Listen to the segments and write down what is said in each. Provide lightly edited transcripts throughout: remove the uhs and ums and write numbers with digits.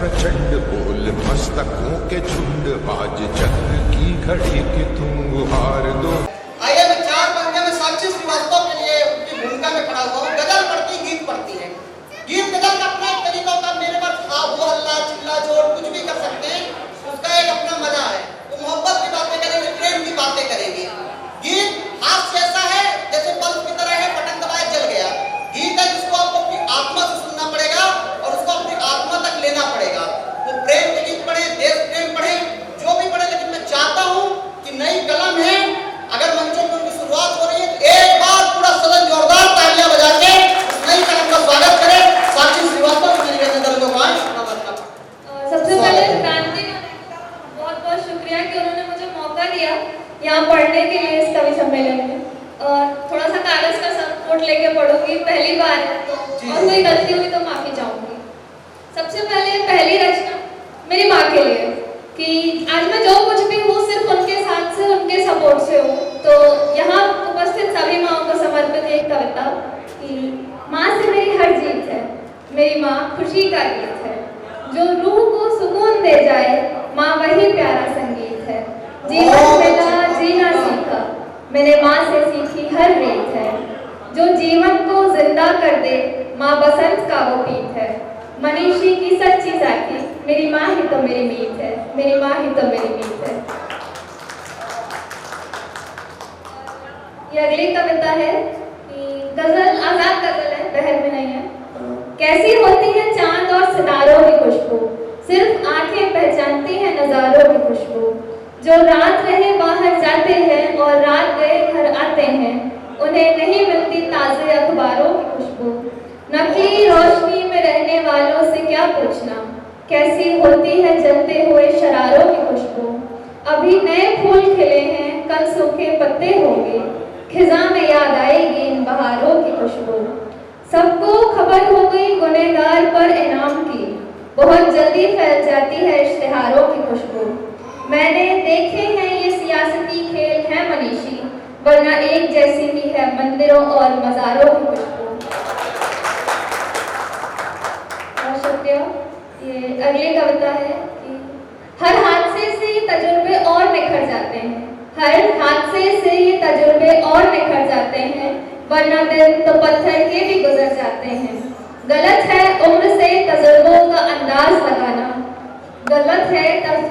प्रचंड बोल मस्तकों के झुंड, आज चक्र की घड़ी की तुम गुहार दो। आइए मैं 4 पंक्तियों में साक्षी श्रीवास्तव के लिए उनकी भूमिका में खड़ा हुआ हूँ। गजल पढ़ती गीत पढ़ती है। गीत गजल का अपना एक तरीका होता है। मेरे पास खा वो हल्ला चिल्ला जोर कुछ भी कर सकते हैं, उसका एक अपना मजा है। वो मोहब्बत की बातें करेंगे, प्रेम की बातें करेंगे। गीत हास्य ऐसा है जैसे बल्ब की तरह है, बटन दबाए जल गया। गीत है जिसको आपको अपनी आत्मा से सुनना पड़ेगा और उसको अपनी आत्मा तक लेना पड़ेगा। वो प्रेम के गीत पढ़े, देश प्रेम पढ़े, जो भी पढ़े, लेकिन मैं चाहता हूँ कि नई कलम है, अगर मंचों में उनकी शुरुआत हो रही है तो एक बार पूरा सदन जोरदार तालियां बजा के उस नई कलम का स्वागत करे। साक्षी श्रीवास्तव मेरी नजर को मान सबसे पहले क्रांति बहुत बहुत शुक्रिया कि उन्होंने मुझे मौका दिया यहाँ पढ़ने के लिए इस कवि सम्मेलन में। और थोड़ा सा कागज का सपोर्ट लेके पढ़ूंगी, पहली बार है तो और कोई गलती हुई तो माफी चाहूंगी। सबसे पहले पहली रचना मेरी माँ के लिए कि आज मैं जो कुछ भी हूँ सिर्फ उनके साथ से, उनके सपोर्ट से हूँ। तो यहाँ उपस्थित सभी माँओं को समर्पित एक कविता कि माँ से मेरी हर जीत है, मेरी माँ खुशी का गीत है, जो रूह को सुकून दे जाए माँ वही प्यारा संगीत है। जीवन मिला जीना सीखा, मैंने माँ से सीखी हर रीत है, जो जीवन को जिंदा कर दे माँ बसंत का वो पीत है। मनीषी की सच्ची साथी मेरी माँ ही तो मेरी मीत है, मेरी माँ ही तो मेरी मीत है। ये अगली कविता है कि गजल आजाद गजल है, बहर में नहीं है। कैसी होती है चांद और सितारों की खुशबू, सिर्फ आंखें पहचानती हैं नजारों की खुशबू। जो रात रहे बाहर जाते हैं और रात गए घर आते हैं, उन्हें नहीं मिलती ताजे अखबारों की खुशबू। नकली रोशनी में रहने वालों से क्या पूछना, कैसी होती है जलते हुए शरारों की खुशबू। अभी नए फूल खिले हैं, कल सूखे पत्ते होंगे, खिजा में याद आएगी इन बहारों की खुशबू। सबको खबर हो गई गुनहगार पर इनाम की, बहुत जल्दी फैल जाती है इश्तिहारों की खुशबू। मैंने देखे हैं ये सियासती खेल है मनीषी, वरना एक जैसी ही है मंदिरों और मज़ारों की खुशबू। बहुत शुक्रिया। ये अगली कविता है कि हर हादसे से ये तजुर्बे और निखर जाते हैं, हर हादसे से ये तजुर्बे और निखर जाते हैं, वरना दिन तो पत्थर के भी गुजर जाते हैं। गलत है उम्र से तजुर्बों का अंदाज लगाना, गलत है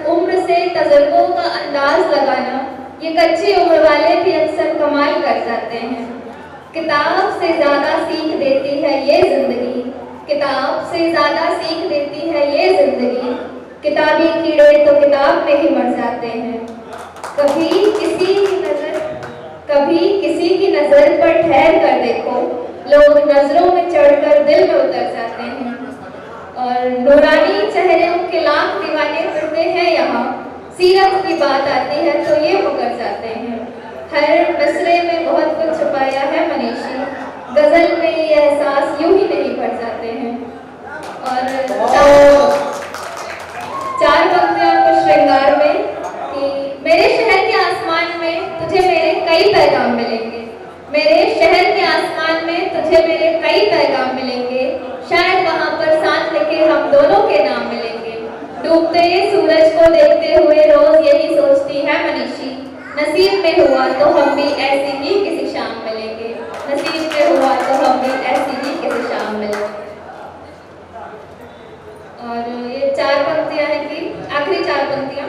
उम्र से तजुर्बों का अंदाज लगाना, ये कच्ची उम्र वाले भी अक्सर कमाल कर जाते हैं। किताब से ज़्यादा सीख देती है ये जिंदगी, किताब से ज़्यादा सीख देती है ये जिंदगी। किताबी कीड़े तो किताब में ही मर जाते हैं। कभी किसी की नजर पर ठहर कर देखो, लोग नजरों में चढ़कर दिल में उतर जाते हैं। और नूरानी चेहरों के लाख दीवाने फिरते हैं यहाँ, सीरत की बात आती है तो ये मुकर जाते हैं। हर मिसरे में बहुत कुछ छुपाया है मनीषी, गजल में ये एहसास यूं ही नहीं भर जाते हैं। और चार पंक्तियां कुछ श्रृंगार में कि मेरे शहर के आसमान में तुझे मेरे कई पैगाम मिलेंगे, मेरे शहर के आसमान में तुझे मेरे कई पैगाम मिलेंगे। शायद वहां पर साथ लिखे हम दोनों के नाम मिलेंगे। डूबते सूरज को देखते हुए रोज यही सोचती है मनीषी, नसीब में हुआ तो हम भी ऐसी ही किसी शाम मिलेंगे, नसीब में हुआ तो हम भी ऐसी ही किसी शाम मिलेंगे। और ये 4 पंक्तियां हैं कि आखिरी 4 पंक्तियां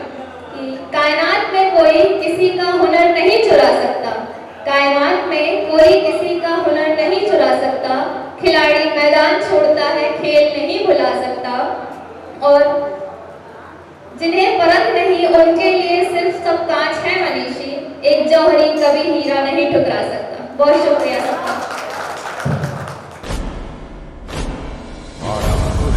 कि कायनात में कोई किसी का हुनर नहीं चुरा सकता, कायनात में कोई किसी का हुनर नहीं चुरा सकता। खिलाड़ी मैदान छोड़ता है खेल नहीं भुला सकता, और जिन्हें परख नहीं उनके लिए सिर्फ सब कांच है मनीषी, एक जौहरी कभी हीरा नहीं ठुकरा सकता। बहुत शुक्रिया सबका।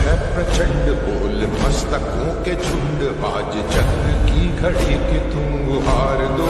है प्रचंड बोल मस्तकों के झुंड, आज चक्र की घड़ी की तुम गुहार दो।